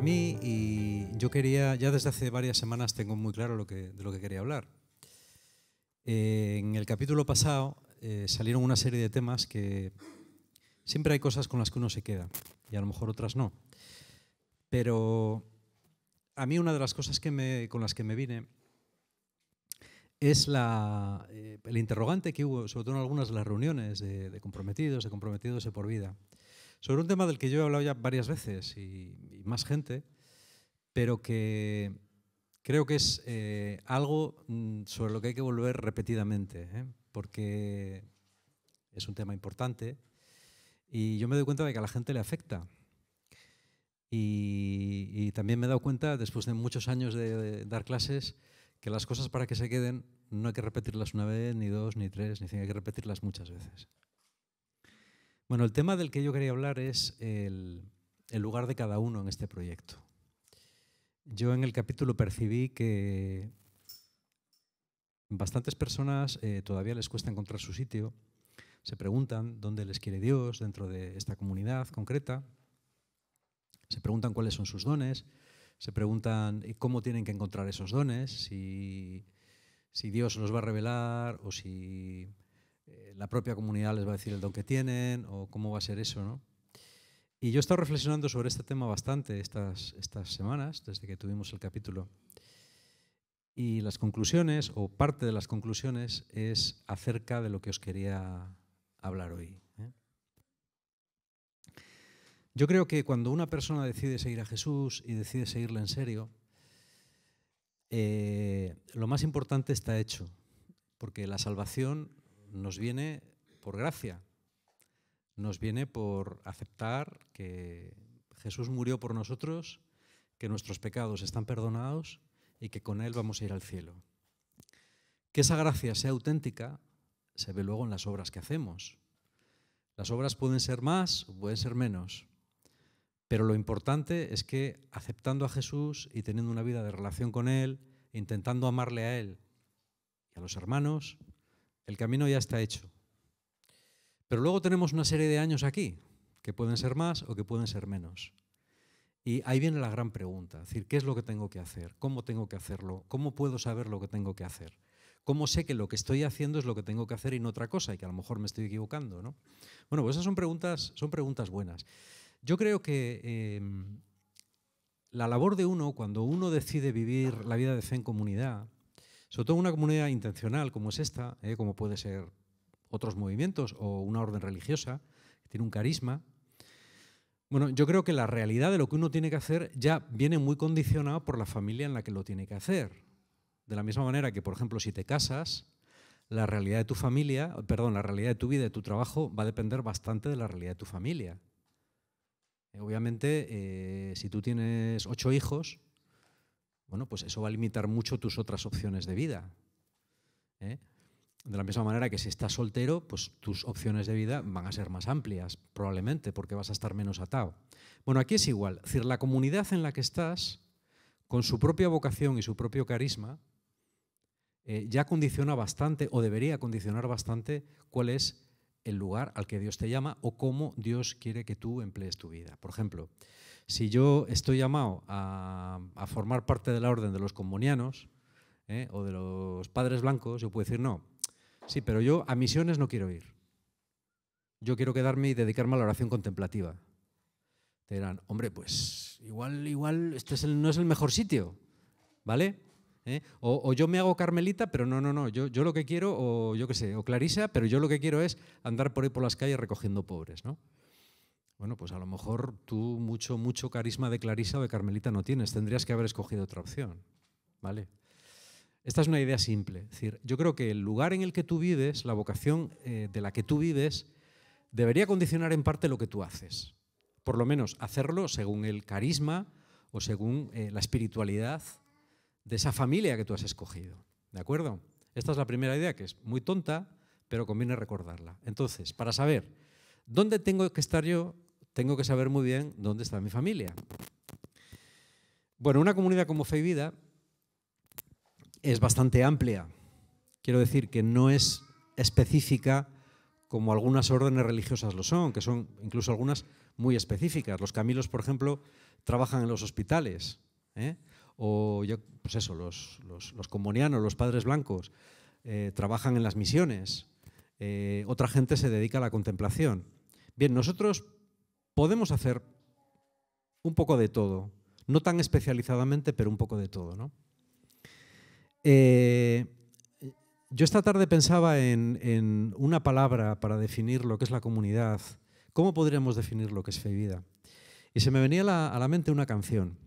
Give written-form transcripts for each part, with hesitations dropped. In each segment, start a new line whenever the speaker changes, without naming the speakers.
para mí y yo quería, ya desde hace varias semanas tengo muy claro de lo que quería hablar. En el capítulo pasado salieron una serie de temas que siempre hay cosas con las que uno se queda y a lo mejor otras no. Pero a mí una de las cosas con las que me vine es el interrogante que hubo, sobre todo en algunas de las reuniones de comprometidos de por vida, sobre un tema del que yo he hablado ya varias veces y más gente, pero que creo que es algo sobre lo que hay que volver repetidamente, porque es un tema importante y yo me doy cuenta de que a la gente le afecta. Y también me he dado cuenta, después de muchos años de dar clases, que las cosas para que se queden no hay que repetirlas una vez, ni dos, ni tres, ni cinco, hay que repetirlas muchas veces. Bueno, el tema del que yo quería hablar es el lugar de cada uno en este proyecto. Yo en el capítulo percibí que bastantes personas todavía les cuesta encontrar su sitio, se preguntan dónde les quiere Dios dentro de esta comunidad concreta, se preguntan cuáles son sus dones, se preguntan cómo tienen que encontrar esos dones, si Dios los va a revelar o si la propia comunidad les va a decir el don que tienen o cómo va a ser eso, ¿no? Y yo he estado reflexionando sobre este tema bastante estas semanas, desde que tuvimos el capítulo. Y las conclusiones, o parte de las conclusiones, es acerca de lo que os quería hablar hoy. Yo creo que cuando una persona decide seguir a Jesús y decide seguirle en serio, lo más importante está hecho, porque la salvación nos viene por gracia, nos viene por aceptar que Jesús murió por nosotros, que nuestros pecados están perdonados y que con Él vamos a ir al cielo. Que esa gracia sea auténtica se ve luego en las obras que hacemos. Las obras pueden ser más o pueden ser menos, pero lo importante es que aceptando a Jesús y teniendo una vida de relación con Él, intentando amarle a Él y a los hermanos, el camino ya está hecho. Pero luego tenemos una serie de años aquí, que pueden ser más o que pueden ser menos. Y ahí viene la gran pregunta, es decir, ¿qué es lo que tengo que hacer? ¿Cómo tengo que hacerlo? ¿Cómo puedo saber lo que tengo que hacer? ¿Cómo sé que lo que estoy haciendo es lo que tengo que hacer y no otra cosa y que a lo mejor me estoy equivocando, ¿no? Bueno, pues esas son preguntas buenas. Yo creo que la labor de uno, cuando uno decide vivir la vida de fe en comunidad, sobre todo en una comunidad intencional como es esta, como puede ser otros movimientos o una orden religiosa, que tiene un carisma, bueno, yo creo que la realidad de lo que uno tiene que hacer ya viene muy condicionado por la familia en la que lo tiene que hacer. De la misma manera que, por ejemplo, si te casas, la realidad de tu familia, la realidad de tu vida y de tu trabajo va a depender bastante de la realidad de tu familia. Obviamente, si tú tienes 8 hijos, bueno, pues eso va a limitar mucho tus otras opciones de vida. De la misma manera que si estás soltero, pues tus opciones de vida van a ser más amplias, probablemente, porque vas a estar menos atado. Bueno, aquí es igual. Es decir, la comunidad en la que estás, con su propia vocación y su propio carisma, ya condiciona bastante, o debería condicionar bastante, cuál es el lugar al que Dios te llama o cómo Dios quiere que tú emplees tu vida. Por ejemplo, si yo estoy llamado a formar parte de la orden de los combonianos o de los padres blancos, yo puedo decir no. Sí, pero yo a misiones no quiero ir. Yo quiero quedarme y dedicarme a la oración contemplativa. Te dirán, hombre, pues igual este no es el mejor sitio, ¿vale? O yo me hago carmelita, pero no, yo lo que quiero, o yo qué sé, o clarisa, pero yo lo que quiero es andar por ahí por las calles recogiendo pobres, ¿no? Bueno, pues a lo mejor tú mucho carisma de clarisa o de carmelita no tienes, tendrías que haber escogido otra opción, ¿vale? Esta es una idea simple. Es decir, yo creo que el lugar en el que tú vives, la vocación de la que tú vives, debería condicionar en parte lo que tú haces. Por lo menos hacerlo según el carisma o según la espiritualidad de esa familia que tú has escogido. ¿De acuerdo? Esta es la primera idea, que es muy tonta, pero conviene recordarla. Entonces, para saber dónde tengo que estar yo, tengo que saber muy bien dónde está mi familia. Bueno, una comunidad como Fe y Vida es bastante amplia. Quiero decir que no es específica como algunas órdenes religiosas lo son, que son incluso algunas muy específicas. Los camilos, por ejemplo, trabajan en los hospitales, ¿eh? O pues eso, los combonianos, los padres blancos, trabajan en las misiones. Otra gente se dedica a la contemplación. Bien, nosotros podemos hacer un poco de todo, no tan especializadamente, pero un poco de todo, ¿no? Yo esta tarde pensaba en una palabra para definir lo que es la comunidad. ¿Cómo podríamos definir lo que es Fe y Vida? Y se me venía a la mente una canción.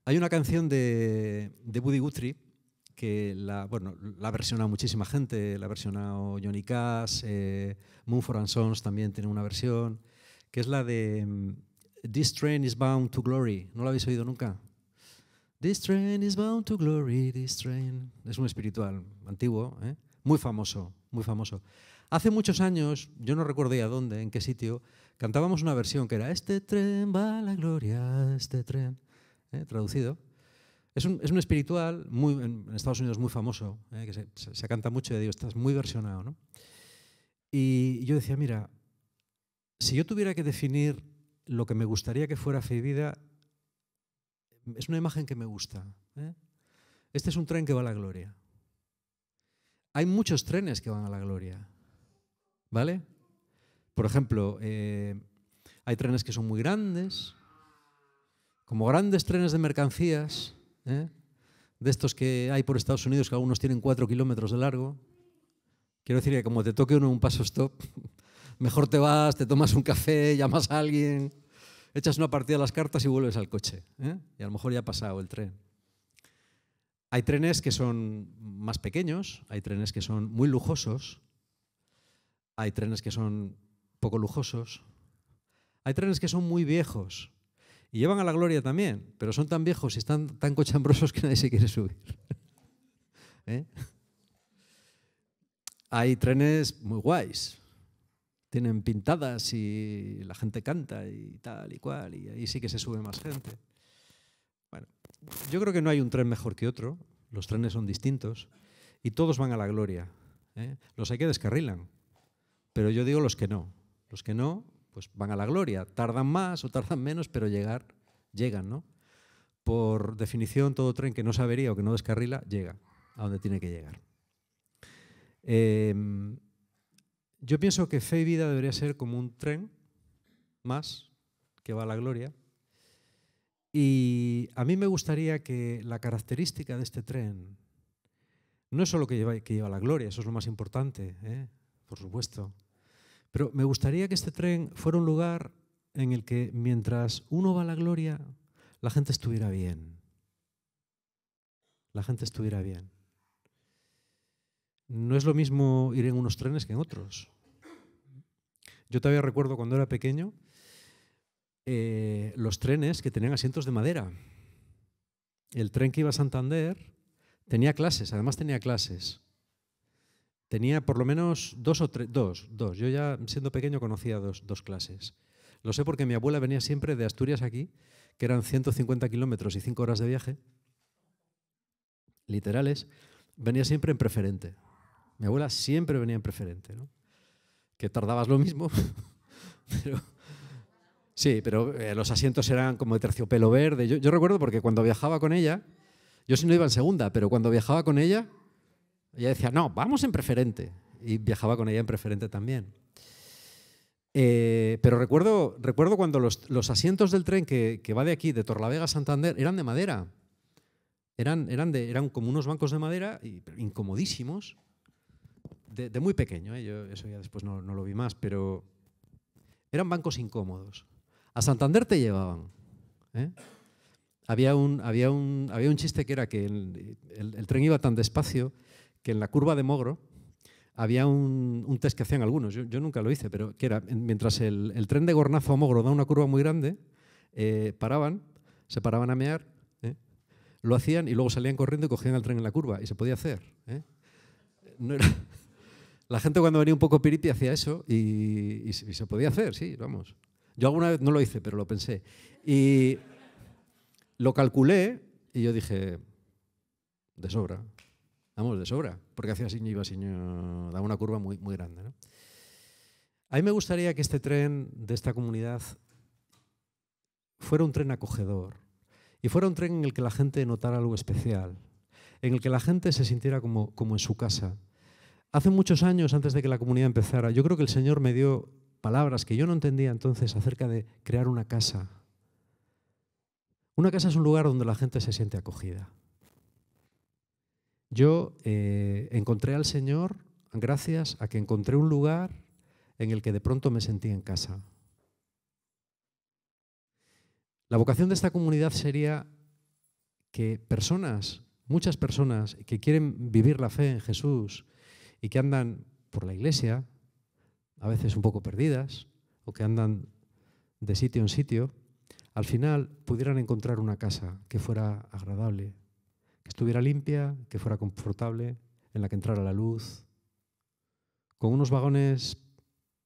Hay una canción de Woody Guthrie que la ha versionado muchísima gente, la ha versionado Johnny Cash, Mumford & Sons también tiene una versión, que es la de This Train is Bound to Glory. ¿No la habéis oído nunca? This train is bound to glory, this train. Es un espiritual antiguo, ¿eh? Muy famoso, muy famoso. Hace muchos años, yo no recuerdo ya dónde, en qué sitio, cantábamos una versión que era Este tren va a la gloria, este tren, traducido. Es un espiritual en Estados Unidos muy famoso, que se canta mucho y digo, estás muy versionado, ¿no? Y yo decía, mira, si yo tuviera que definir lo que me gustaría que fuera Fe y Vida, es una imagen que me gusta, ¿eh? Este es un tren que va a la gloria. Hay muchos trenes que van a la gloria, ¿vale? Por ejemplo, hay trenes que son muy grandes, como grandes trenes de mercancías, ¿eh? De estos que hay por Estados Unidos, que algunos tienen 4 kilómetros de largo. Quiero decir que como te toque uno un paso stop, mejor te vas, te tomas un café, llamas a alguien, echas una partida a las cartas y vuelves al coche, ¿eh? Y a lo mejor ya ha pasado el tren. Hay trenes que son más pequeños, hay trenes que son muy lujosos, hay trenes que son poco lujosos, hay trenes que son muy viejos y llevan a la gloria también, pero son tan viejos y están tan cochambrosos que nadie se quiere subir. ¿Eh? Hay trenes muy guays, tienen pintadas y la gente canta y tal y cual, y ahí sí que se sube más gente. Bueno, yo creo que no hay un tren mejor que otro, los trenes son distintos y todos van a la gloria, ¿eh? Los hay que descarrilan, pero yo digo los que no, pues van a la gloria, tardan más o tardan menos, pero llegan, ¿no? Por definición, todo tren que no se avería o que no descarrila, llega a donde tiene que llegar. Yo pienso que Fe y Vida debería ser como un tren más que va a la gloria. Y a mí me gustaría que la característica de este tren no es solo que lleva a la gloria, eso es lo más importante, ¿eh? Por supuesto. Pero me gustaría que este tren fuera un lugar en el que mientras uno va a la gloria, la gente estuviera bien. La gente estuviera bien. No es lo mismo ir en unos trenes que en otros. Yo todavía recuerdo cuando era pequeño los trenes que tenían asientos de madera. El tren que iba a Santander tenía clases, además tenía clases. Tenía por lo menos dos. Yo ya siendo pequeño conocía dos clases. Lo sé porque mi abuela venía siempre de Asturias aquí, que eran 150 kilómetros y 5 horas de viaje, literales, venía siempre en preferente. Mi abuela siempre venía en preferente, ¿no? Que tardabas lo mismo, pero... Sí, pero los asientos eran como de terciopelo verde. Yo recuerdo porque cuando viajaba con ella, yo sí no iba en segunda, pero cuando viajaba con ella decía, no, vamos en preferente. Y viajaba con ella en preferente también. Pero recuerdo cuando los asientos del tren que va de aquí, de Torrelavega a Santander, eran de madera. Eran como unos bancos de madera, incomodísimos, de muy pequeño. Yo eso ya después no lo vi más, pero eran bancos incómodos. A Santander te llevaban, ¿eh? Había un chiste que era que el tren iba tan despacio que en la curva de Mogro había un test que hacían algunos, yo nunca lo hice, pero que era, mientras el tren de Gornazo a Mogro da una curva muy grande, se paraban a mear, lo hacían y luego salían corriendo y cogían el tren en la curva, y se podía hacer, ¿eh? No era... La gente cuando venía un poco piripi hacía eso y se podía hacer, sí, vamos. Yo alguna vez no lo hice, pero lo pensé. Y lo calculé y yo dije, de sobra. Vamos, de sobra, porque hacía así, iba así, daba una curva muy, muy grande, ¿no? A mí me gustaría que este tren de esta comunidad fuera un tren acogedor y fuera un tren en el que la gente notara algo especial, en el que la gente se sintiera como en su casa. Hace muchos años, antes de que la comunidad empezara, yo creo que el Señor me dio palabras que yo no entendía entonces acerca de crear una casa. Una casa es un lugar donde la gente se siente acogida. Yo encontré al Señor gracias a que encontré un lugar en el que de pronto me sentí en casa. La vocación de esta comunidad sería que personas, muchas personas que quieren vivir la fe en Jesús y que andan por la iglesia, a veces un poco perdidas, o que andan de sitio en sitio, al final pudieran encontrar una casa que fuera agradable, que estuviera limpia, que fuera confortable, en la que entrara la luz, con unos vagones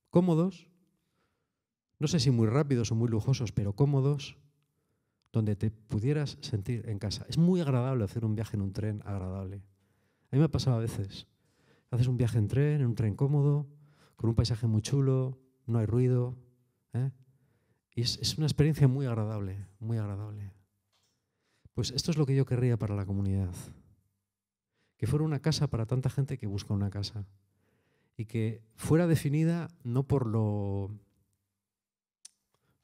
cómodos, no sé si muy rápidos o muy lujosos, pero cómodos, donde te pudieras sentir en casa. Es muy agradable hacer un viaje en un tren agradable. A mí me ha pasado a veces. Haces un viaje en un tren cómodo, con un paisaje muy chulo, no hay ruido, ¿eh? Y es una experiencia muy agradable, muy agradable. Pues esto es lo que yo querría para la comunidad. Que fuera una casa para tanta gente que busca una casa. Y que fuera definida no por lo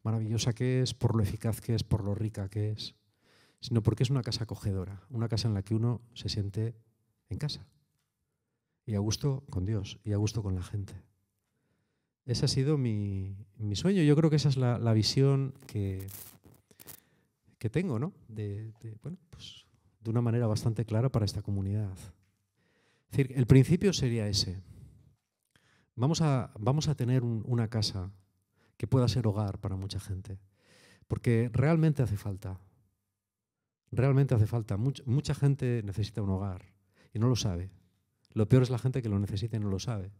maravillosa que es, por lo eficaz que es, por lo rica que es, sino porque es una casa acogedora, una casa en la que uno se siente en casa. Y a gusto con Dios, y a gusto con la gente. Ese ha sido mi sueño. Yo creo que esa es la visión que tengo, ¿no? Bueno, pues, de una manera bastante clara para esta comunidad. Es decir, el principio sería ese. Vamos a tener una casa que pueda ser hogar para mucha gente. Porque realmente hace falta. Realmente hace falta. Mucha gente necesita un hogar y no lo sabe. Lo peor es la gente que lo necesita y no lo sabe.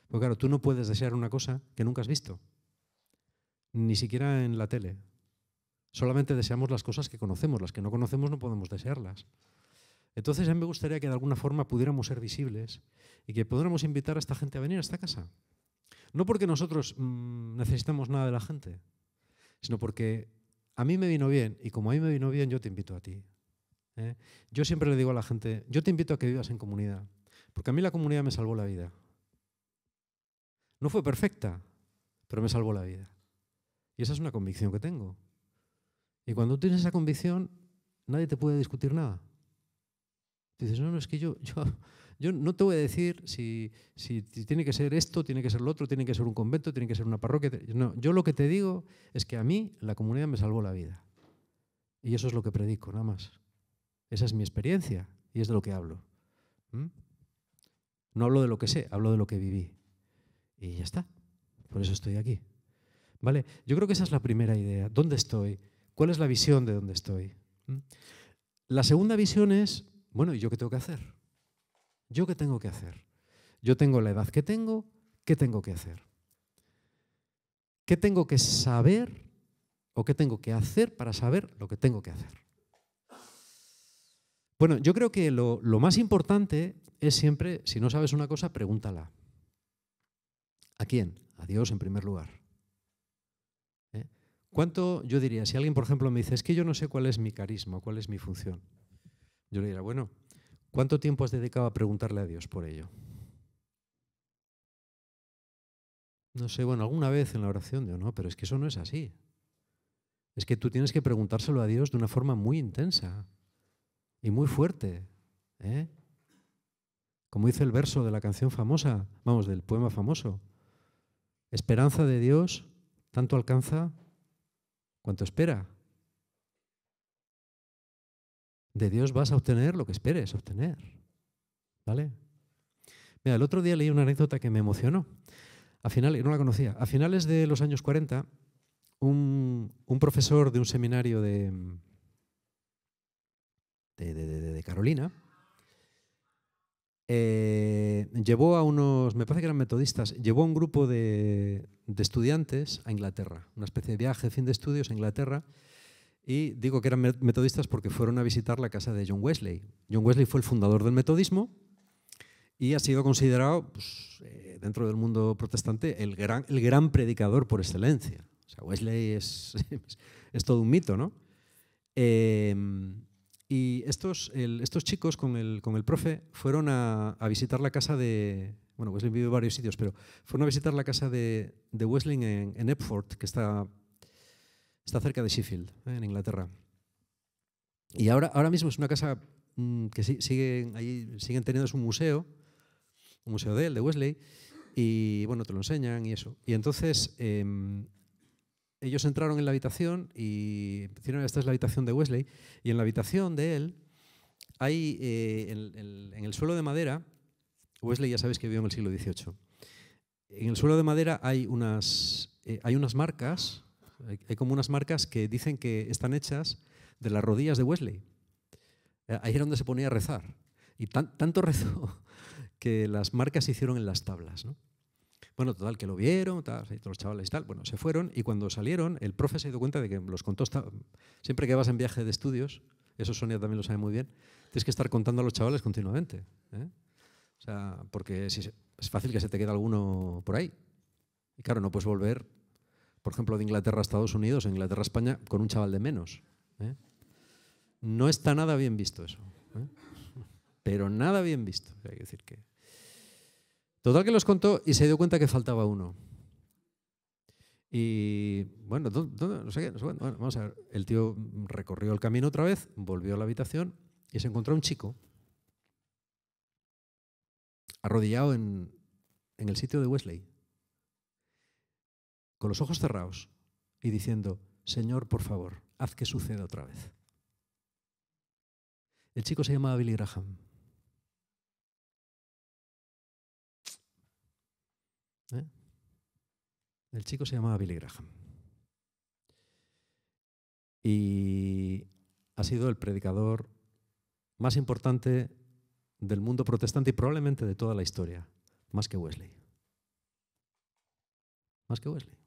Porque claro, tú no puedes desear una cosa que nunca has visto. Ni siquiera en la tele. Solamente deseamos las cosas que conocemos. Las que no conocemos no podemos desearlas. Entonces a mí me gustaría que de alguna forma pudiéramos ser visibles y que pudiéramos invitar a esta gente a venir a esta casa. No porque nosotros necesitamos nada de la gente, sino porque a mí me vino bien y como a mí me vino bien yo te invito a ti. ¿Eh? Yo siempre le digo a la gente, yo te invito a que vivas en comunidad, porque a mí la comunidad me salvó la vida. No fue perfecta, pero me salvó la vida. Y esa es una convicción que tengo. Y cuando tienes esa convicción, nadie te puede discutir nada. Dices, no, es que yo no te voy a decir si tiene que ser esto, tiene que ser lo otro, tiene que ser un convento, tiene que ser una parroquia. No, yo lo que te digo es que a mí la comunidad me salvó la vida. Y eso es lo que predico, nada más. Esa es mi experiencia y es de lo que hablo. No hablo de lo que sé, hablo de lo que viví. Y ya está. Por eso estoy aquí. ¿Vale? Yo creo que esa es la primera idea. ¿Dónde estoy? ¿Cuál es la visión de dónde estoy? La segunda visión es, bueno, ¿y yo qué tengo que hacer? ¿Yo qué tengo que hacer? Yo tengo la edad que tengo, ¿qué tengo que hacer? ¿Qué tengo que saber o qué tengo que hacer para saber lo que tengo que hacer? Bueno, yo creo que lo más importante es siempre, si no sabes una cosa, pregúntala. ¿A quién? A Dios en primer lugar. ¿Cuánto, yo diría, si alguien, por ejemplo, me dice, es que yo no sé cuál es mi carisma, cuál es mi función? Yo le diría, bueno, ¿cuánto tiempo has dedicado a preguntarle a Dios por ello? No sé, bueno, alguna vez en la oración digo, no, pero es que eso no es así. Es que tú tienes que preguntárselo a Dios de una forma muy intensa y muy fuerte. Como dice el verso de la canción famosa, vamos, del poema famoso. Esperanza de Dios tanto alcanza cuanto espera. De Dios vas a obtener lo que esperes obtener. ¿Vale? Mira, el otro día leí una anécdota que me emocionó. No la conocía. A finales de los años 40, un profesor de un seminario de Carolina llevó a unos, me parece que eran metodistas, llevó a un grupo de estudiantes a Inglaterra, una especie de viaje, fin de estudios a Inglaterra. Y digo que eran metodistas porque fueron a visitar la casa de John Wesley. John Wesley fue el fundador del metodismo y ha sido considerado, pues, dentro del mundo protestante, el gran predicador por excelencia. O sea, Wesley es todo un mito, ¿no? Y estos chicos con el profe fueron a visitar la casa de... Bueno, Wesley vive en varios sitios, pero fueron a visitar la casa de Wesley en Epford, que está cerca de Sheffield, en Inglaterra. Y ahora mismo es una casa que siguen teniendo, es un museo de él, de Wesley, y bueno, te lo enseñan y eso. Y entonces ellos entraron en la habitación y dijeron, esta es la habitación de Wesley, y en la habitación de él hay, en el suelo de madera, Wesley ya sabéis que vivió en el siglo XVIII, en el suelo de madera hay unas marcas, hay como unas marcas que dicen que están hechas de las rodillas de Wesley. Ahí era donde se ponía a rezar. Y tanto rezó que las marcas se hicieron en las tablas, ¿no? Bueno, total, que lo vieron, todos los chavales y tal, bueno, se fueron y cuando salieron, el profe se dio cuenta de que los contó, siempre que vas en viaje de estudios, eso Sonia también lo sabe muy bien, tienes que estar contando a los chavales continuamente, ¿eh? O sea, porque es fácil que se te quede alguno por ahí. Y claro, no puedes volver, por ejemplo, de Inglaterra a Estados Unidos, o Inglaterra a España, con un chaval de menos, ¿eh? No está nada bien visto eso, ¿eh? Pero nada bien visto. Hay que decir que... Total, que los contó y se dio cuenta que faltaba uno. Y bueno, no sé qué, bueno, vamos a ver. El tío recorrió el camino otra vez, volvió a la habitación y se encontró un chico arrodillado en el sitio de Wesley, con los ojos cerrados y diciendo: Señor, por favor, haz que suceda otra vez. El chico se llamaba Billy Graham. ¿Eh? El chico se llamaba Billy Graham. Y ha sido el predicador más importante del mundo protestante y probablemente de toda la historia, más que Wesley. Más que Wesley.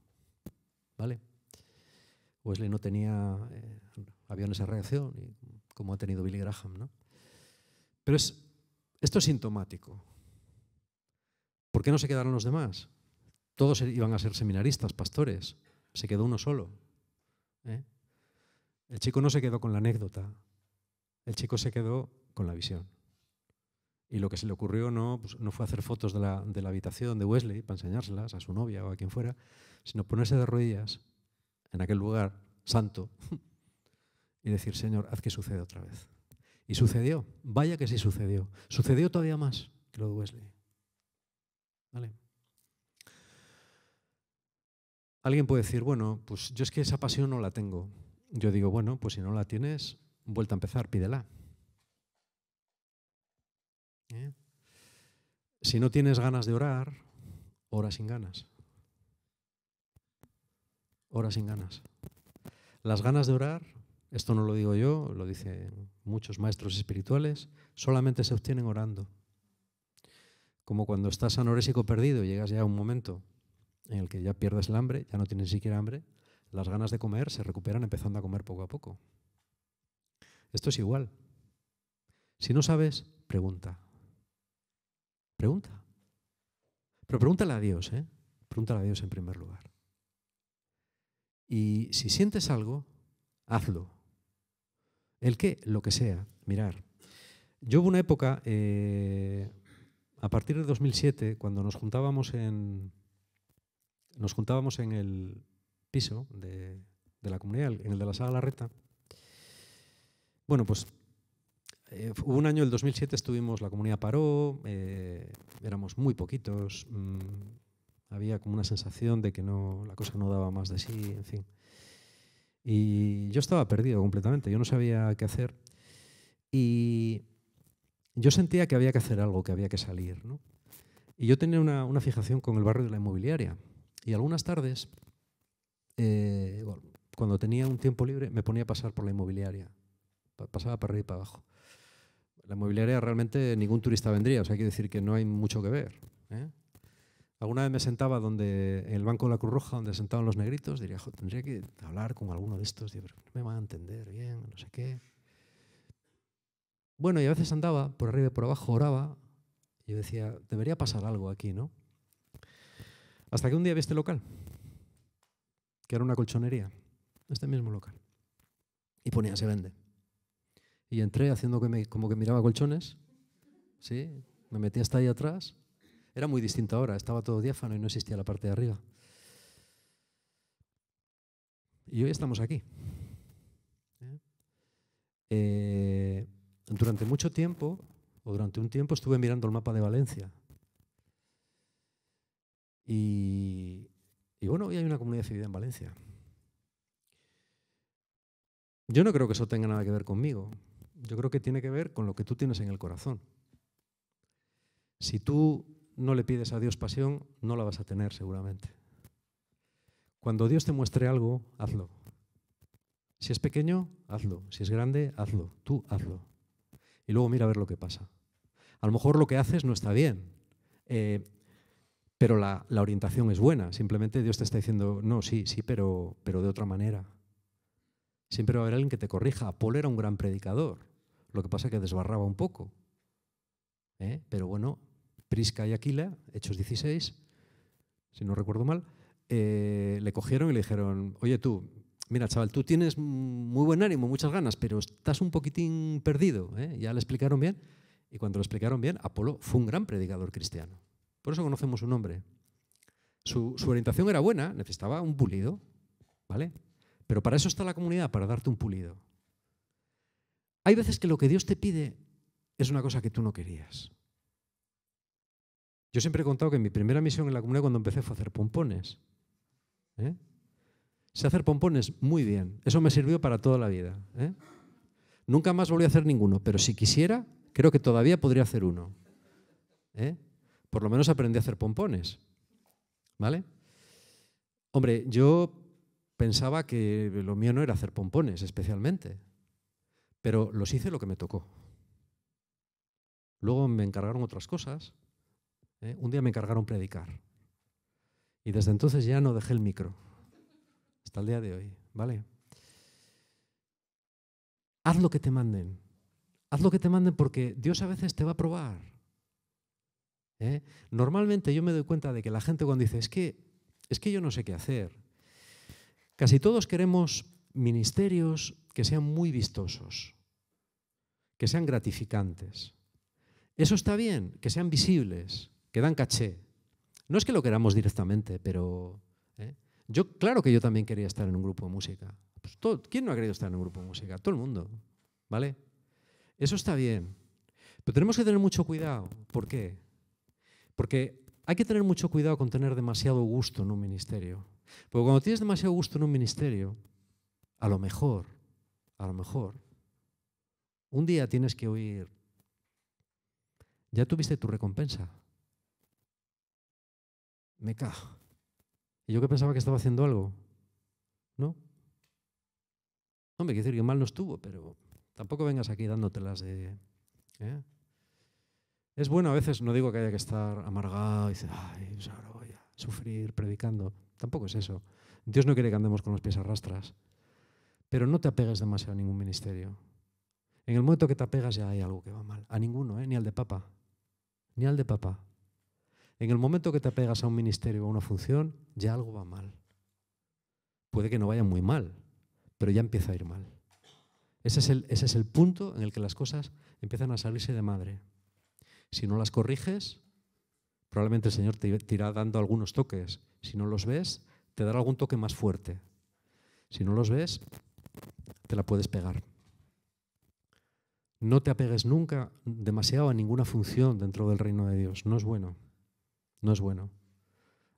¿Vale? Wesley no tenía aviones a reacción, como ha tenido Billy Graham, ¿no? Pero esto es sintomático. ¿Por qué no se quedaron los demás? Todos iban a ser seminaristas, pastores. Se quedó uno solo, ¿eh? El chico no se quedó con la anécdota. El chico se quedó con la visión. Y lo que se le ocurrió no fue hacer fotos de la habitación de Wesley para enseñárselas a su novia o a quien fuera, sino ponerse de rodillas en aquel lugar santo y decir: Señor, haz que suceda otra vez. Y sucedió. Vaya que sí sucedió. Sucedió todavía más que lo de Wesley. ¿Vale? Alguien puede decir: bueno, pues yo es que esa pasión no la tengo. Yo digo: bueno, pues si no la tienes, vuelta a empezar, pídela. ¿Eh? Si no tienes ganas de orar, ora sin ganas. Ora sin ganas. Las ganas de orar, esto no lo digo yo, lo dicen muchos maestros espirituales, solamente se obtienen orando. Como cuando estás anorésico perdido y llegas ya a un momento en el que ya pierdes el hambre, ya no tienes ni siquiera hambre, las ganas de comer se recuperan empezando a comer poco a poco. Esto es igual. Si no sabes, pregunta. Pregunta. Pero pregúntale a Dios, ¿eh? Pregúntale a Dios en primer lugar. Y si sientes algo, hazlo. ¿El qué? Lo que sea. Mirar. Yo hubo una época, a partir de 2007, cuando nos juntábamos en el piso de la comunidad, en el de la Sala Larreta. Bueno, pues hubo un año, el 2007, la comunidad paró, éramos muy poquitos, había como una sensación de que la cosa no daba más de sí, en fin. Y yo estaba perdido completamente, yo no sabía qué hacer. Y yo sentía que había que hacer algo, que había que salir, ¿no? Y yo tenía una fijación con el barrio de la inmobiliaria. Y algunas tardes, cuando tenía un tiempo libre, me ponía a pasar por la inmobiliaria. Pasaba para arriba y para abajo. La inmobiliaria realmente ningún turista vendría, o sea, quiere decir que no hay mucho que ver, ¿eh? Alguna vez me sentaba en el banco de la Cruz Roja, donde sentaban los negritos, diría: tendría que hablar con alguno de estos, digo, no me van a entender bien, no sé qué. Bueno, y a veces andaba por arriba y por abajo, oraba, Y yo decía, debería pasar algo aquí, ¿no? Hasta que un día vi este local, que era una colchonería, este mismo local. Y ponía, se vende. Y entré haciendo como que miraba colchones, ¿sí? Me metí hasta ahí atrás. Era muy distinto ahora, estaba todo diáfano y no existía la parte de arriba. Y hoy estamos aquí. Durante mucho tiempo, o durante un tiempo, estuve mirando el mapa de Valencia. Y bueno, hoy hay una comunidad civil en Valencia. Yo no creo que eso tenga nada que ver conmigo. Yo creo que tiene que ver con lo que tú tienes en el corazón. Si tú no le pides a Dios pasión, no la vas a tener seguramente. Cuando Dios te muestre algo, hazlo. Si es pequeño, hazlo. Si es grande, hazlo. Tú hazlo. Y luego mira a ver lo que pasa. A lo mejor lo que haces no está bien, pero la orientación es buena. Simplemente Dios te está diciendo, no, sí, pero de otra manera. Siempre va a haber alguien que te corrija. Apolo era un gran predicador. Lo que pasa es que desbarraba un poco. Pero bueno, Prisca y Aquila, Hechos 16, si no recuerdo mal, le cogieron y le dijeron, oye tú, mira chaval, tú tienes muy buen ánimo, muchas ganas, pero estás un poquitín perdido. Ya le explicaron bien. Y cuando lo explicaron bien, Apolo fue un gran predicador cristiano. Por eso conocemos su nombre. Su orientación era buena, necesitaba un pulido, ¿vale? Pero para eso está la comunidad, para darte un pulido. Hay veces que lo que Dios te pide es una cosa que tú no querías. Yo siempre he contado que mi primera misión en la comunidad cuando empecé fue hacer pompones. Sé hacer pompones muy bien. Eso me sirvió para toda la vida. Nunca más volví a hacer ninguno, pero si quisiera, creo que todavía podría hacer uno. Por lo menos aprendí a hacer pompones. ¿Vale? Hombre, yo pensaba que lo mío no era hacer pompones especialmente, pero los hice lo que me tocó. Luego me encargaron otras cosas. Un día me encargaron predicar. Y desde entonces ya no dejé el micro. Hasta el día de hoy, ¿vale? Haz lo que te manden. Haz lo que te manden porque Dios a veces te va a probar. Normalmente yo me doy cuenta de que la gente cuando dice, es que yo no sé qué hacer. Casi todos queremos ministerios que sean muy vistosos, que sean gratificantes. Eso está bien, que sean visibles, que dan caché. No es que lo queramos directamente, pero claro que yo también quería estar en un grupo de música. Pues ¿quién no ha querido estar en un grupo de música? Todo el mundo, ¿vale? Eso está bien, pero tenemos que tener mucho cuidado. ¿Por qué? Porque hay que tener mucho cuidado con tener demasiado gusto en un ministerio. Porque cuando tienes demasiado gusto en un ministerio, a lo mejor, un día tienes que oír, ya tuviste tu recompensa. Me cago. ¿Y yo que pensaba que estaba haciendo algo? ¿No? Hombre, quiero decir que mal no estuvo, pero tampoco vengas aquí dándotelas de... Es bueno a veces, no digo que haya que estar amargado y decir, ay, pues ahora voy a sufrir predicando. Tampoco es eso. Dios no quiere que andemos con los pies a rastras. Pero no te apegues demasiado a ningún ministerio. En el momento que te apegas ya hay algo que va mal. A ninguno, ni al de papa. Ni al de papa. En el momento que te apegas a un ministerio o a una función, ya algo va mal. Puede que no vaya muy mal, pero ya empieza a ir mal. Ese es el punto en el que las cosas empiezan a salirse de madre. Si no las corriges, probablemente el Señor te irá dando algunos toques. Si no los ves, te dará algún toque más fuerte. Si no los ves, te la puedes pegar. No te apegues nunca demasiado a ninguna función dentro del reino de Dios. No es bueno. No es bueno.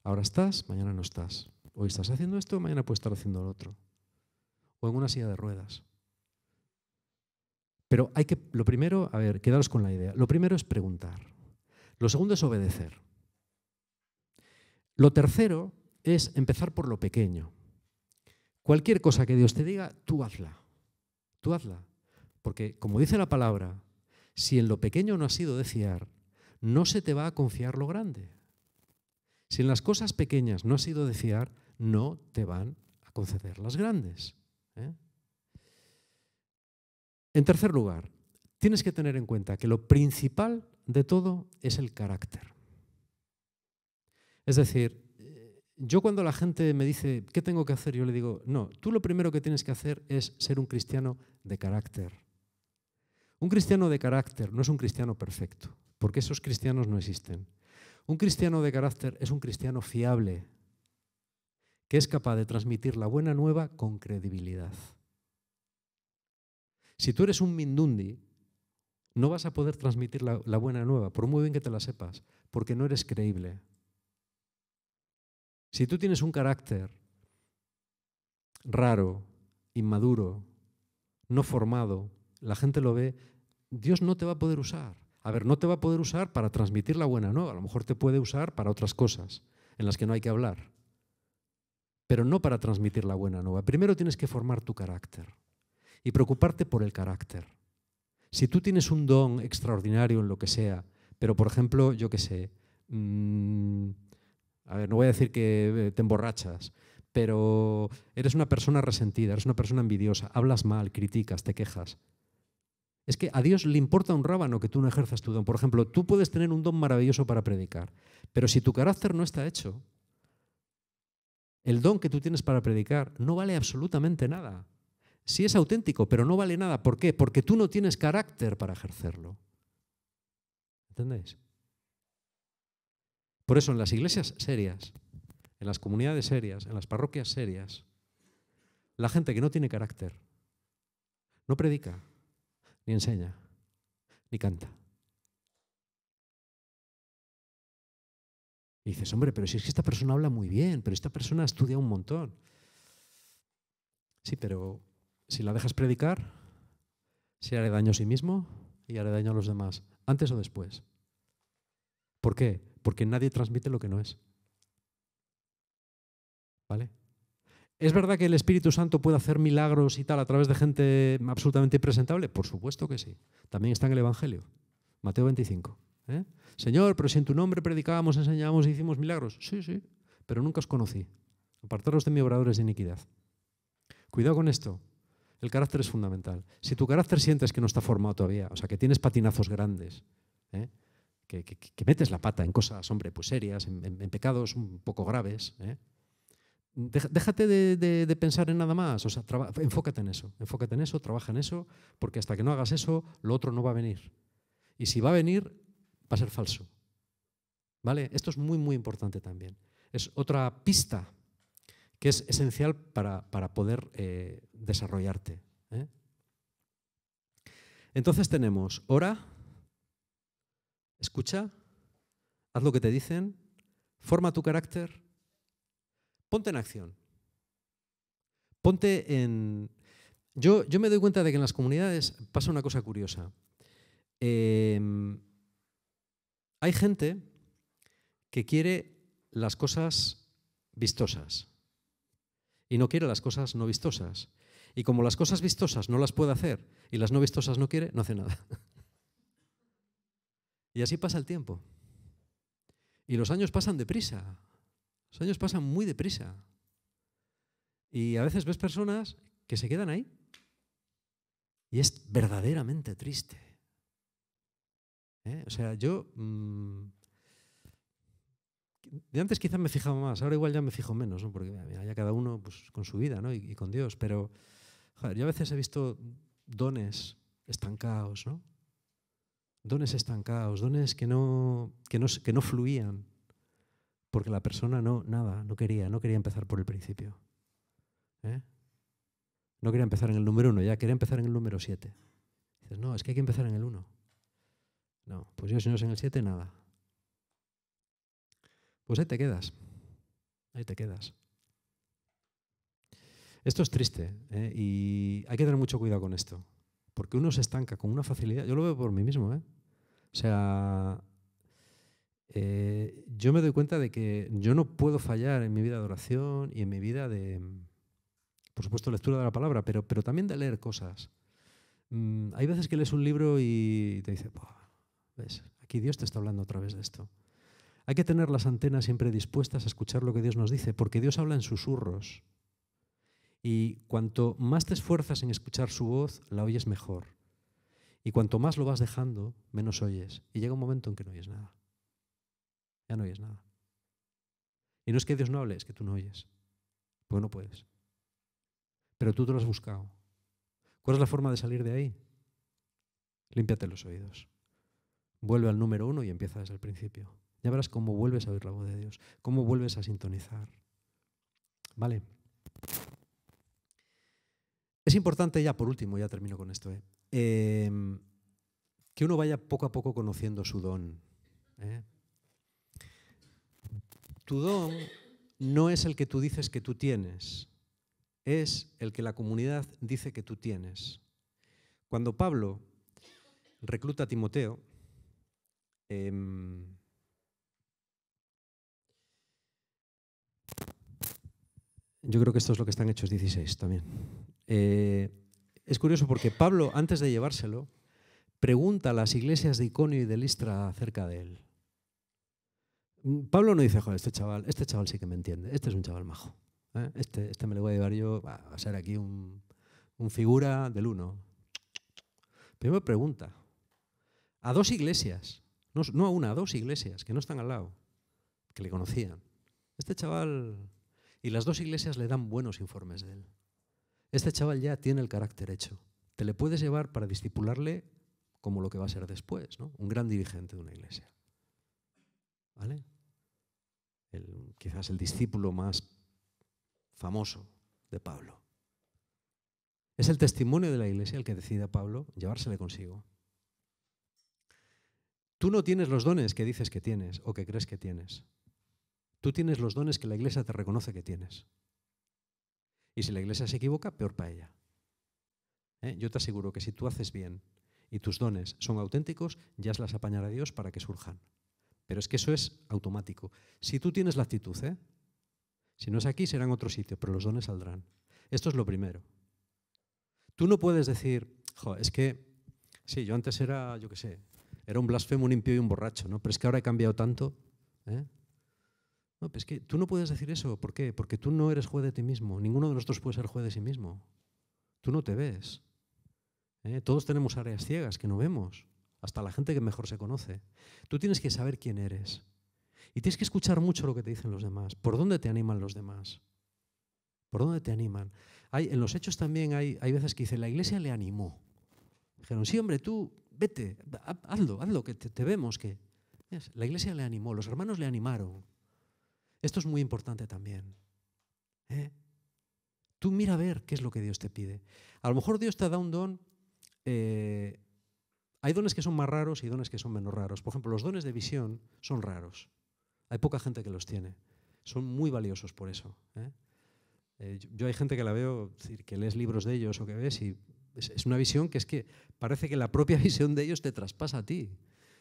Ahora estás, mañana no estás. Hoy estás haciendo esto, mañana puedes estar haciendo lo otro. O en una silla de ruedas. Pero lo primero, a ver, quedaros con la idea. Lo primero es preguntar. Lo segundo es obedecer. Lo tercero es empezar por lo pequeño. Cualquier cosa que Dios te diga, tú hazla. Tú hazla. Porque, como dice la palabra, si en lo pequeño no has sido de fiar, no se te va a confiar lo grande. Si en las cosas pequeñas no has sido de fiar, no te van a conceder las grandes. En tercer lugar, tienes que tener en cuenta que lo principal de todo es el carácter. Es decir, yo cuando la gente me dice, ¿qué tengo que hacer? Yo le digo, no, tú lo primero que tienes que hacer es ser un cristiano de carácter. Un cristiano de carácter no es un cristiano perfecto, porque esos cristianos no existen. Un cristiano de carácter es un cristiano fiable, que es capaz de transmitir la buena nueva con credibilidad. Si tú eres un mindundi, no vas a poder transmitir la buena nueva, por muy bien que te la sepas, porque no eres creíble. Si tú tienes un carácter raro, inmaduro, no formado, la gente lo ve, Dios no te va a poder usar. A ver, no te va a poder usar para transmitir la buena nueva, a lo mejor te puede usar para otras cosas en las que no hay que hablar, pero no para transmitir la buena nueva. Primero tienes que formar tu carácter y preocuparte por el carácter. Si tú tienes un don extraordinario en lo que sea, pero por ejemplo, yo qué sé, a ver, no voy a decir que te emborrachas, pero eres una persona resentida, eres una persona envidiosa, hablas mal, criticas, te quejas. Es que a Dios le importa un rábano que tú no ejerzas tu don. Por ejemplo, tú puedes tener un don maravilloso para predicar, pero si tu carácter no está hecho, el don que tú tienes para predicar no vale absolutamente nada. Sí es auténtico, pero no vale nada. ¿Por qué? Porque tú no tienes carácter para ejercerlo. ¿Entendéis? Por eso en las iglesias serias, en las comunidades serias, en las parroquias serias, la gente que no tiene carácter no predica, ni enseña, ni canta. Y dices, hombre, pero si es que esta persona habla muy bien, pero esta persona estudia un montón. Sí, pero si la dejas predicar, se hará daño a sí mismo y hará daño a los demás, antes o después. ¿Por qué? Porque nadie transmite lo que no es. ¿Vale? ¿Es verdad que el Espíritu Santo puede hacer milagros y tal a través de gente absolutamente impresentable? Por supuesto que sí. También está en el Evangelio, Mateo 25. Señor, pero si en tu nombre predicábamos, enseñábamos y hicimos milagros. Sí, sí, pero nunca os conocí. Apartaros de mí, obradores de iniquidad. Cuidado con esto. El carácter es fundamental. Si tu carácter sientes que no está formado todavía, o sea, que tienes patinazos grandes, que metes la pata en cosas, hombre, pues serias, en pecados un poco graves, déjate de pensar en nada más, o sea, enfócate en eso, trabaja en eso, porque hasta que no hagas eso, lo otro no va a venir. Y si va a venir, va a ser falso. ¿Vale? Esto es muy, muy importante también. Es otra pista que es esencial para poder desarrollarte. Entonces tenemos, ora, escucha, haz lo que te dicen, forma tu carácter, ponte en acción. Ponte en... Yo me doy cuenta de que en las comunidades pasa una cosa curiosa. Hay gente que quiere las cosas vistosas y no quiere las cosas no vistosas. Y como las cosas vistosas no las puede hacer y las no vistosas no quiere, no hace nada. Y así pasa el tiempo. Y los años pasan deprisa. Los años pasan muy deprisa. Y a veces ves personas que se quedan ahí. Y es verdaderamente triste. O sea, yo... de antes quizás me fijaba más, ahora igual ya me fijo menos, ¿no? Porque ya cada uno pues, con su vida, ¿no? y con Dios. Pero joder, yo a veces he visto dones estancados, ¿no? Dones estancados, dones que no fluían, porque la persona no quería empezar por el principio. No quería empezar en el número 1, ya quería empezar en el número 7. Dices, no, es que hay que empezar en el 1. No, pues yo si no es en el 7, nada. Pues ahí te quedas. Ahí te quedas. Esto es triste, y hay que tener mucho cuidado con esto. Porque uno se estanca con una facilidad. Yo lo veo por mí mismo. O sea, yo me doy cuenta de que yo no puedo fallar en mi vida de oración y en mi vida de, por supuesto, lectura de la palabra, pero también de leer cosas. Hay veces que lees un libro y te dice, ¿ves? Aquí Dios te está hablando a través de esto. Hay que tener las antenas siempre dispuestas a escuchar lo que Dios nos dice, porque Dios habla en susurros. Y cuanto más te esfuerzas en escuchar su voz, la oyes mejor. Y cuanto más lo vas dejando, menos oyes. Y llega un momento en que no oyes nada. Ya no oyes nada. Y no es que Dios no hable, es que tú no oyes. Porque no puedes. Pero tú te lo has buscado. ¿Cuál es la forma de salir de ahí? Límpiate los oídos. Vuelve al número 1 y empieza desde el principio. Ya verás cómo vuelves a oír la voz de Dios, cómo vuelves a sintonizar. ¿Vale? Es importante, ya por último, ya termino con esto, que uno vaya poco a poco conociendo su don. Tu don no es el que tú dices que tú tienes, es el que la comunidad dice que tú tienes. Cuando Pablo recluta a Timoteo, yo creo que esto es lo que está en Hechos 16 también. Es curioso porque Pablo, antes de llevárselo, pregunta a las iglesias de Iconio y de Listra acerca de él. Pablo no dice, joder, este chaval sí que me entiende, este es un chaval majo. Este me lo voy a llevar yo, va a ser aquí un figura del 1. Primero pregunta a 2 iglesias, no a una, a 2 iglesias que no están al lado, que le conocían. Este chaval, y las 2 iglesias le dan buenos informes de él. Este chaval ya tiene el carácter hecho. Te le puedes llevar para discipularle como lo que va a ser después, ¿no? Un gran dirigente de una iglesia. ¿Vale? Quizás el discípulo más famoso de Pablo. Es el testimonio de la iglesia el que decide a Pablo llevársele consigo. Tú no tienes los dones que dices que tienes o que crees que tienes. Tú tienes los dones que la iglesia te reconoce que tienes. Y si la iglesia se equivoca, peor para ella. Yo te aseguro que si tú haces bien y tus dones son auténticos, ya las apañará Dios para que surjan. Pero es que eso es automático. Si tú tienes la actitud, si no es aquí, será en otro sitio, pero los dones saldrán. Esto es lo primero. Tú no puedes decir, es que, sí, yo antes era, yo qué sé, era un blasfemo, un impío y un borracho, ¿no? Pero es que ahora he cambiado tanto. No, pero es que tú no puedes decir eso. ¿Por qué? Porque tú no eres juez de ti mismo. Ninguno de nosotros puede ser juez de sí mismo. Tú no te ves. Todos tenemos áreas ciegas que no vemos. Hasta la gente que mejor se conoce. Tú tienes que saber quién eres. Y tienes que escuchar mucho lo que te dicen los demás. ¿Por dónde te animan los demás? ¿Por dónde te animan? En los hechos también hay veces que dice, la iglesia le animó. Dijeron, sí, hombre, tú vete, hazlo, que te vemos. Que la iglesia le animó, los hermanos le animaron. Esto es muy importante también. Tú mira a ver qué es lo que Dios te pide. A lo mejor Dios te da un don. Hay dones que son más raros y dones que son menos raros. Por ejemplo, los dones de visión son raros. Hay poca gente que los tiene. Son muy valiosos por eso. Yo hay gente que la veo, que lees libros de ellos o que ves y es una visión que es que parece que la propia visión de ellos te traspasa a ti.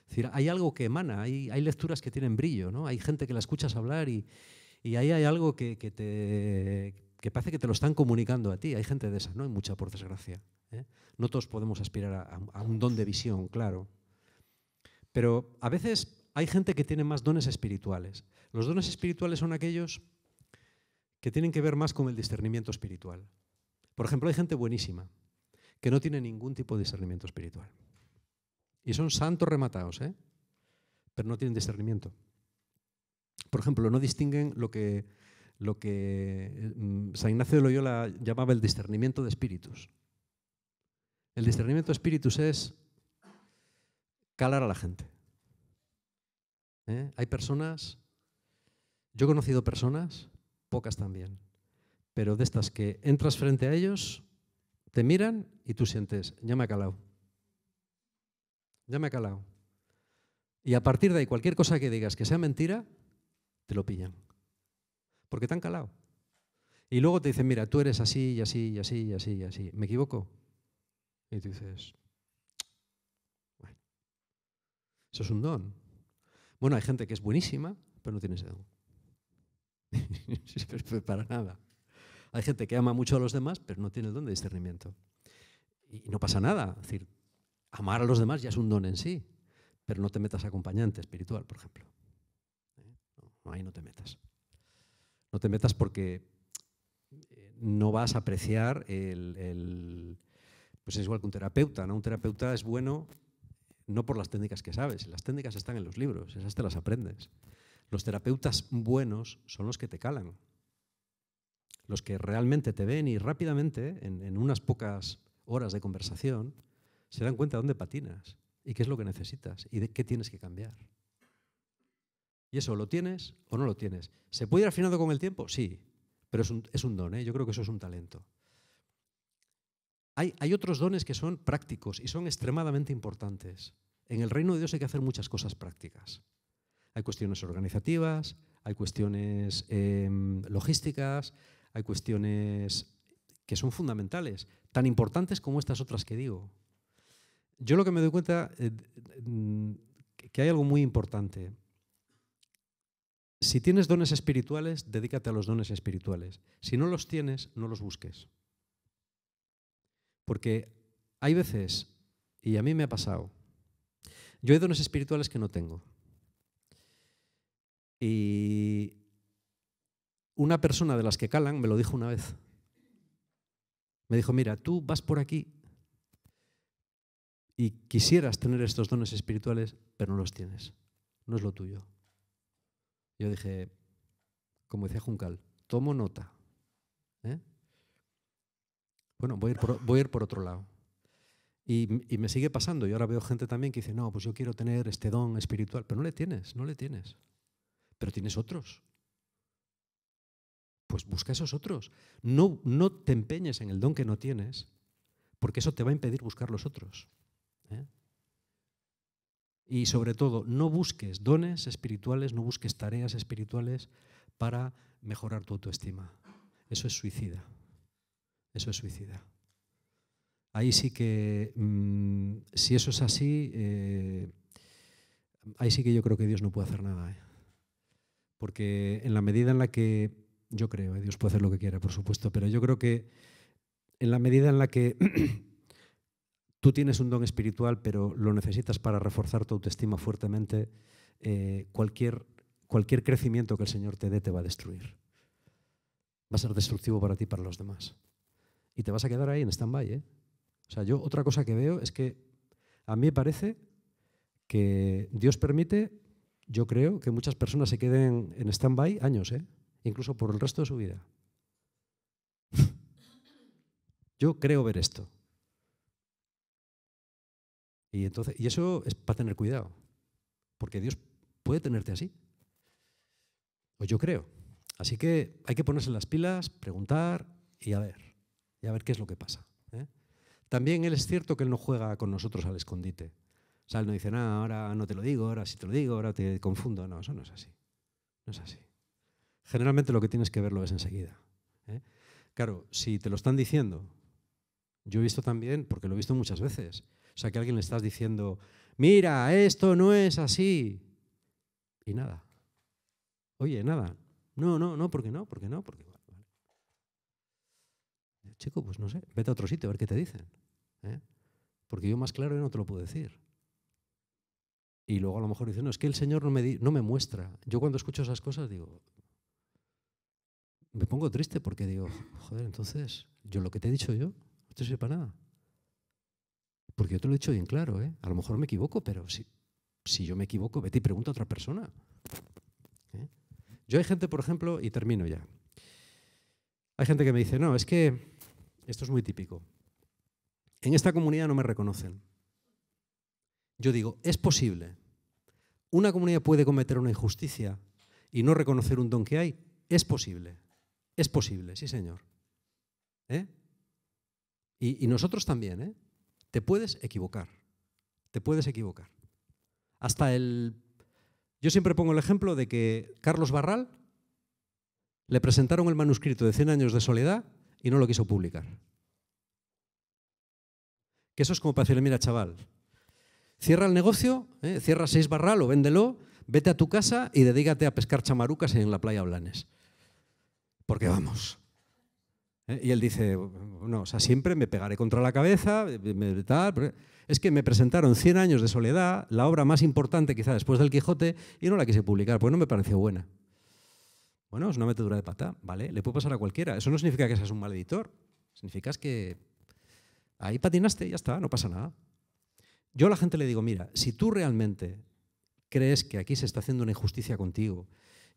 Es decir, hay algo que emana, hay lecturas que tienen brillo, ¿no? Hay gente que la escuchas hablar y ahí hay algo que parece que te lo están comunicando a ti. Hay gente de esa, ¿no? Hay mucha, por desgracia. No todos podemos aspirar a un don de visión, claro. Pero a veces hay gente que tiene más dones espirituales. Los dones espirituales son aquellos que tienen que ver más con el discernimiento espiritual. Por ejemplo, hay gente buenísima que no tiene ningún tipo de discernimiento espiritual. Y son santos rematados, pero no tienen discernimiento. Por ejemplo, no distinguen lo que San Ignacio de Loyola llamaba el discernimiento de espíritus. El discernimiento de espíritus es calar a la gente. Hay personas, yo he conocido personas, pocas también, pero de estas que entras frente a ellos, te miran y tú sientes, ya me ha calado. Ya me ha calado. Y a partir de ahí, cualquier cosa que digas que sea mentira, te lo pillan. Porque te han calado. Y luego te dicen, mira, tú eres así y así y así y así y así. ¿Me equivoco? Y tú dices, bueno, eso es un don. Bueno, hay gente que es buenísima, pero no tiene ese don. Para nada. Hay gente que ama mucho a los demás, pero no tiene el don de discernimiento. Y no pasa nada. Es decir, amar a los demás ya es un don en sí, pero no te metas acompañante espiritual, por ejemplo. No, ahí no te metas. No te metas porque no vas a apreciar Pues es igual que un terapeuta, ¿no? Un terapeuta es bueno no por las técnicas que sabes, las técnicas están en los libros, esas te las aprendes. Los terapeutas buenos son los que te calan, los que realmente te ven y rápidamente, en unas pocas horas de conversación, se dan cuenta de dónde patinas y qué es lo que necesitas y de qué tienes que cambiar. Y eso lo tienes o no lo tienes. ¿Se puede ir afinando con el tiempo? Sí, pero es un don, ¿eh? Yo creo que eso es un talento. Hay otros dones que son prácticos y son extremadamente importantes. En el reino de Dios hay que hacer muchas cosas prácticas. Hay cuestiones organizativas, hay cuestiones logísticas, hay cuestiones que son fundamentales, tan importantes como estas otras que digo. Yo lo que me doy cuenta que hay algo muy importante. Si tienes dones espirituales, dedícate a los dones espirituales. Si no los tienes, no los busques. Porque hay veces, y a mí me ha pasado, yo hay dones espirituales que no tengo. Y una persona de las que calan me lo dijo una vez. Me dijo, mira, tú vas por aquí y quisieras tener estos dones espirituales, pero no los tienes. No es lo tuyo. Yo dije, como decía Juncal, tomo nota. Bueno, voy a ir por otro lado. Y me sigue pasando. Y ahora veo gente también que dice, no, pues yo quiero tener este don espiritual. Pero no le tienes. Pero tienes otros. Pues busca esos otros. No te empeñes en el don que no tienes, porque eso te va a impedir buscar los otros. Y sobre todo, no busques dones espirituales, no busques tareas espirituales para mejorar tu autoestima. Eso es suicida. Eso es suicida. Ahí sí que, si eso es así, ahí sí que yo creo que Dios no puede hacer nada. Porque en la medida en la que, yo creo, Dios puede hacer lo que quiera, por supuesto, pero yo creo que en la medida en la que tú tienes un don espiritual, pero lo necesitas para reforzar tu autoestima fuertemente, cualquier crecimiento que el Señor te dé te va a destruir. Va a ser destructivo para ti y para los demás. Y te vas a quedar ahí en stand-by, O sea, yo otra cosa que veo es que a mí me parece que Dios permite, yo creo, que muchas personas se queden en stand-by años, incluso por el resto de su vida. Yo creo ver esto. Y eso es para tener cuidado, porque Dios puede tenerte así. O yo creo. Así que hay que ponerse las pilas, preguntar y a ver qué es lo que pasa. También es cierto que Él no juega con nosotros al escondite. O sea, Él no dice, nada, ahora no te lo digo, ahora sí te lo digo, ahora te confundo. No, eso no es así. No es así. Generalmente lo que tienes que ver lo ves enseguida. Claro, si te lo están diciendo, yo he visto también, porque lo he visto muchas veces, o sea, que a alguien le estás diciendo, mira, esto no es así. Y nada. Oye, nada. No, ¿por qué no? Porque vale. Chico, pues no sé, vete a otro sitio a ver qué te dicen. Porque yo más claro no te lo puedo decir. Y luego a lo mejor dicen, no, es que el Señor no me muestra. Yo cuando escucho esas cosas digo, me pongo triste porque digo, joder, entonces, yo lo que te he dicho yo, no te sirve para nada. Porque yo te lo he dicho bien claro, A lo mejor me equivoco, pero si yo me equivoco, vete y pregunta a otra persona. Yo hay gente, por ejemplo, y termino ya. Hay gente que me dice, no, es que esto es muy típico. En esta comunidad no me reconocen. Yo digo, es posible. ¿Una comunidad puede cometer una injusticia y no reconocer un don que hay? Es posible. Es posible, sí señor. Y nosotros también, Te puedes equivocar. Te puedes equivocar. Yo siempre pongo el ejemplo de que Carlos Barral le presentaron el manuscrito de 100 años de soledad y no lo quiso publicar. Que eso es como para decirle, mira chaval, cierra el negocio, cierra 6 Barral o véndelo, vete a tu casa y dedícate a pescar chamarucas en la playa Blanes. Porque vamos. Y él dice, no, o sea, siempre me pegaré contra la cabeza, tal. Es que me presentaron 100 años de soledad, la obra más importante quizá después del Quijote, y no la quise publicar, porque no me pareció buena. Bueno, es una metedura de pata, ¿vale? Le puede pasar a cualquiera. Eso no significa que seas un mal editor. Significa que Ahí patinaste y ya está, no pasa nada. Yo a la gente le digo, mira, si tú realmente crees que aquí se está haciendo una injusticia contigo,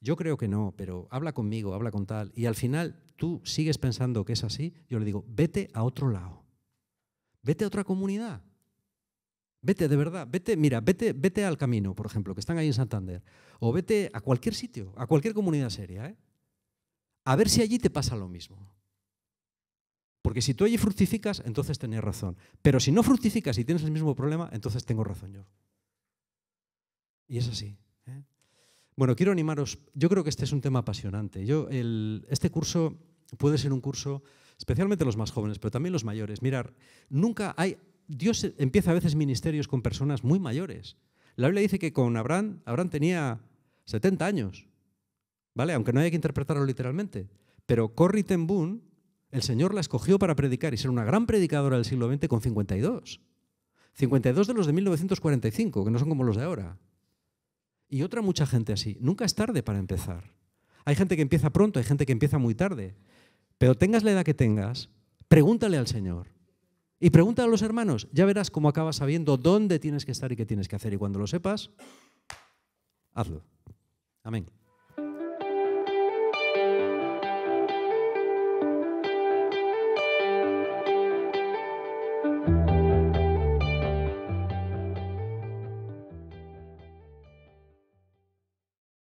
yo creo que no, pero habla conmigo, habla con tal, y al final tú sigues pensando que es así, yo le digo, vete a otro lado, vete a otra comunidad, vete de verdad, vete al Camino, por ejemplo, que están ahí en Santander, o vete a cualquier sitio, a cualquier comunidad seria, a ver si allí te pasa lo mismo. Porque si tú allí fructificas, entonces tenías razón. Pero si no fructificas y tienes el mismo problema, entonces tengo razón yo. Y es así. Bueno, quiero animaros. Yo creo que este es un tema apasionante. Este curso puede ser un curso, especialmente los más jóvenes, pero también los mayores. Mirar, Dios empieza a veces ministerios con personas muy mayores. La Biblia dice que con Abraham tenía 70 años, ¿vale? Aunque no haya que interpretarlo literalmente. Pero Corrie ten Boom, el Señor la escogió para predicar y ser una gran predicadora del siglo XX con 52. 52 de los de 1945, que no son como los de ahora. Y mucha gente así. Nunca es tarde para empezar. Hay gente que empieza pronto, hay gente que empieza muy tarde. Pero tengas la edad que tengas, pregúntale al Señor. Y pregúntale a los hermanos. Ya verás cómo acabas sabiendo dónde tienes que estar y qué tienes que hacer. Y cuando lo sepas, hazlo. Amén.